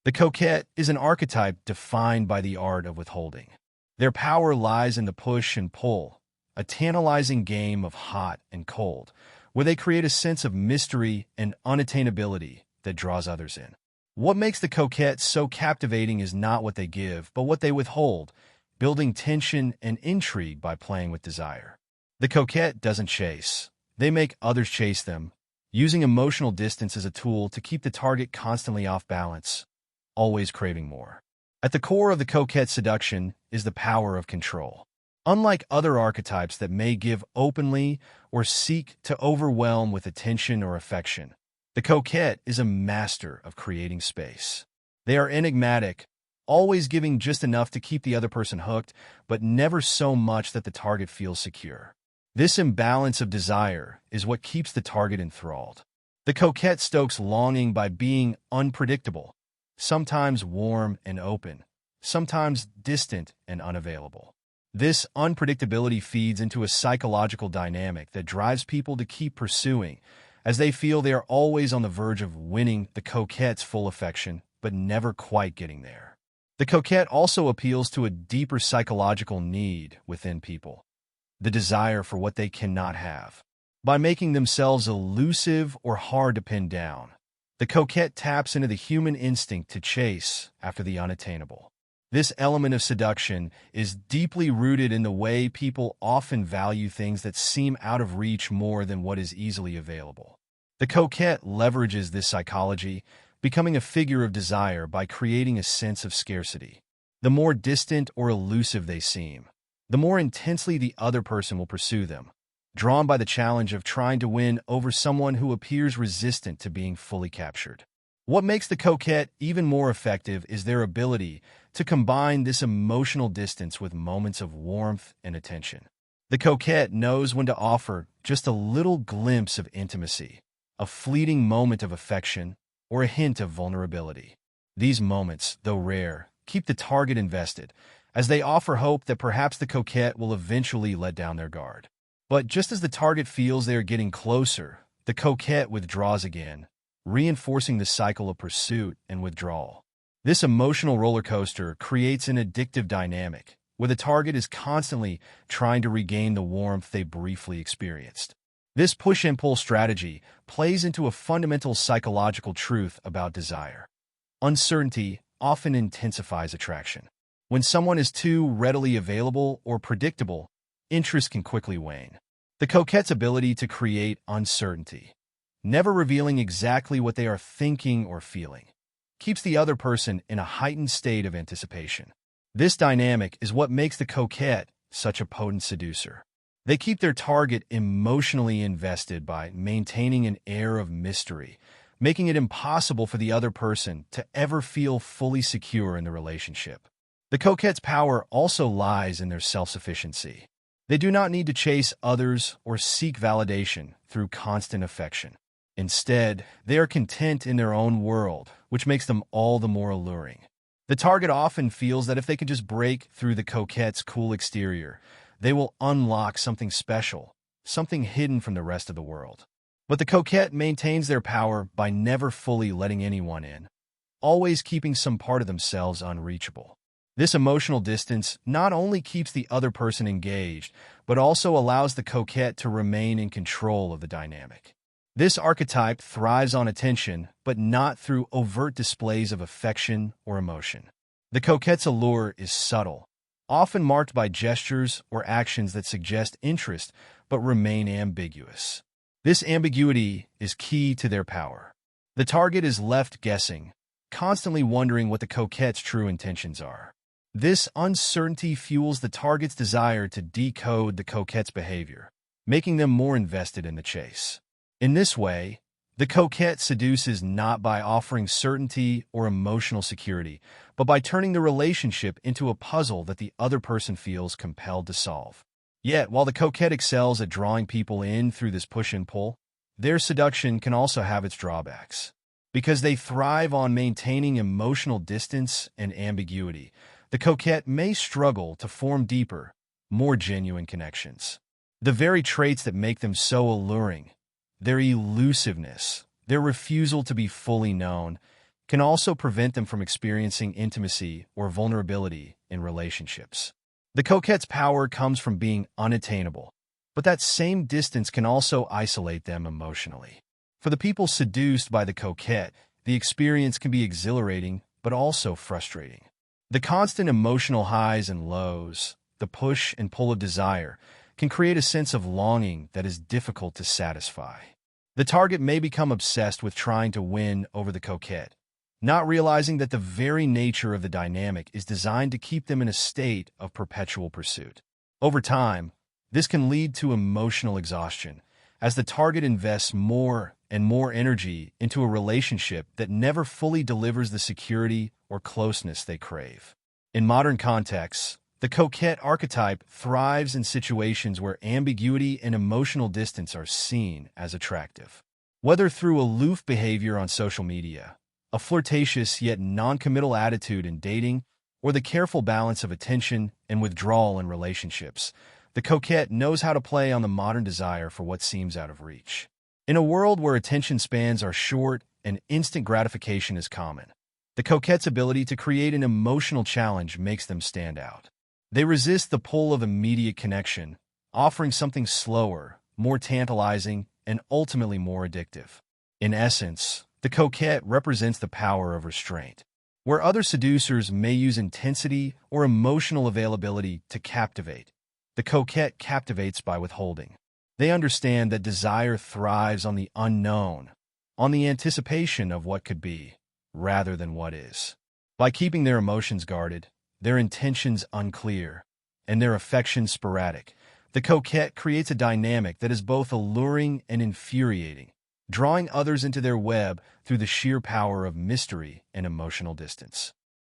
The coquette is an archetype defined by the art of withholding. Their power lies in the push and pull, a tantalizing game of hot and cold, where they create a sense of mystery and unattainability that draws others in. What makes the coquette so captivating is not what they give, but what they withhold, building tension and intrigue by playing with desire. The coquette doesn't chase. They make others chase them, using emotional distance as a tool to keep the target constantly off balance, always craving more. At the core of the coquette's seduction is the power of control. Unlike other archetypes that may give openly or seek to overwhelm with attention or affection, the coquette is a master of creating space. They are enigmatic, always giving just enough to keep the other person hooked, but never so much that the target feels secure. This imbalance of desire is what keeps the target enthralled. The coquette stokes longing by being unpredictable, sometimes warm and open, sometimes distant and unavailable. This unpredictability feeds into a psychological dynamic that drives people to keep pursuing, as they feel they are always on the verge of winning the coquette's full affection, but never quite getting there. The coquette also appeals to a deeper psychological need within people, the desire for what they cannot have. By making themselves elusive or hard to pin down, the coquette taps into the human instinct to chase after the unattainable. This element of seduction is deeply rooted in the way people often value things that seem out of reach more than what is easily available. The coquette leverages this psychology, becoming a figure of desire by creating a sense of scarcity. The more distant or elusive they seem, the more intensely the other person will pursue them, drawn by the challenge of trying to win over someone who appears resistant to being fully captured. What makes the coquette even more effective is their ability to combine this emotional distance with moments of warmth and attention. The coquette knows when to offer just a little glimpse of intimacy, a fleeting moment of affection, or a hint of vulnerability. These moments, though rare, keep the target invested, as they offer hope that perhaps the coquette will eventually let down their guard. But just as the target feels they are getting closer, the coquette withdraws again, reinforcing the cycle of pursuit and withdrawal. This emotional roller coaster creates an addictive dynamic, where the target is constantly trying to regain the warmth they briefly experienced. This push-and-pull strategy plays into a fundamental psychological truth about desire. Uncertainty often intensifies attraction. When someone is too readily available or predictable, interest can quickly wane. The coquette's ability to create uncertainty, never revealing exactly what they are thinking or feeling, keeps the other person in a heightened state of anticipation. This dynamic is what makes the coquette such a potent seducer. They keep their target emotionally invested by maintaining an air of mystery, making it impossible for the other person to ever feel fully secure in the relationship. The coquette's power also lies in their self-sufficiency. They do not need to chase others or seek validation through constant affection. Instead, they are content in their own world, which makes them all the more alluring. The target often feels that if they can just break through the coquette's cool exterior, they will unlock something special, something hidden from the rest of the world. But the coquette maintains their power by never fully letting anyone in, always keeping some part of themselves unreachable. This emotional distance not only keeps the other person engaged, but also allows the coquette to remain in control of the dynamic. This archetype thrives on attention, but not through overt displays of affection or emotion. The coquette's allure is subtle, often marked by gestures or actions that suggest interest but remain ambiguous. This ambiguity is key to their power. The target is left guessing, constantly wondering what the coquette's true intentions are. This uncertainty fuels the target's desire to decode the coquette's behavior, making them more invested in the chase. In this way, the coquette seduces not by offering certainty or emotional security, but by turning the relationship into a puzzle that the other person feels compelled to solve. Yet, while the coquette excels at drawing people in through this push and pull, their seduction can also have its drawbacks. Because they thrive on maintaining emotional distance and ambiguity, the coquette may struggle to form deeper, more genuine connections. The very traits that make them so alluring, their elusiveness, their refusal to be fully known, can also prevent them from experiencing intimacy or vulnerability in relationships. The coquette's power comes from being unattainable, but that same distance can also isolate them emotionally. For the people seduced by the coquette, the experience can be exhilarating but also frustrating. The constant emotional highs and lows, the push and pull of desire, can create a sense of longing that is difficult to satisfy. The target may become obsessed with trying to win over the coquette, not realizing that the very nature of the dynamic is designed to keep them in a state of perpetual pursuit. Over time, this can lead to emotional exhaustion, as the target invests more and more energy into a relationship that never fully delivers the security or closeness they crave. In modern contexts, the coquette archetype thrives in situations where ambiguity and emotional distance are seen as attractive. Whether through aloof behavior on social media, a flirtatious yet non-committal attitude in dating, or the careful balance of attention and withdrawal in relationships, the coquette knows how to play on the modern desire for what seems out of reach. In a world where attention spans are short and instant gratification is common, the coquette's ability to create an emotional challenge makes them stand out. They resist the pull of immediate connection, offering something slower, more tantalizing, and ultimately more addictive. In essence, the coquette represents the power of restraint. Where other seducers may use intensity or emotional availability to captivate, the coquette captivates by withholding. They understand that desire thrives on the unknown, on the anticipation of what could be, rather than what is. By keeping their emotions guarded, their intentions unclear, and their affections sporadic, the coquette creates a dynamic that is both alluring and infuriating, drawing others into their web through the sheer power of mystery and emotional distance.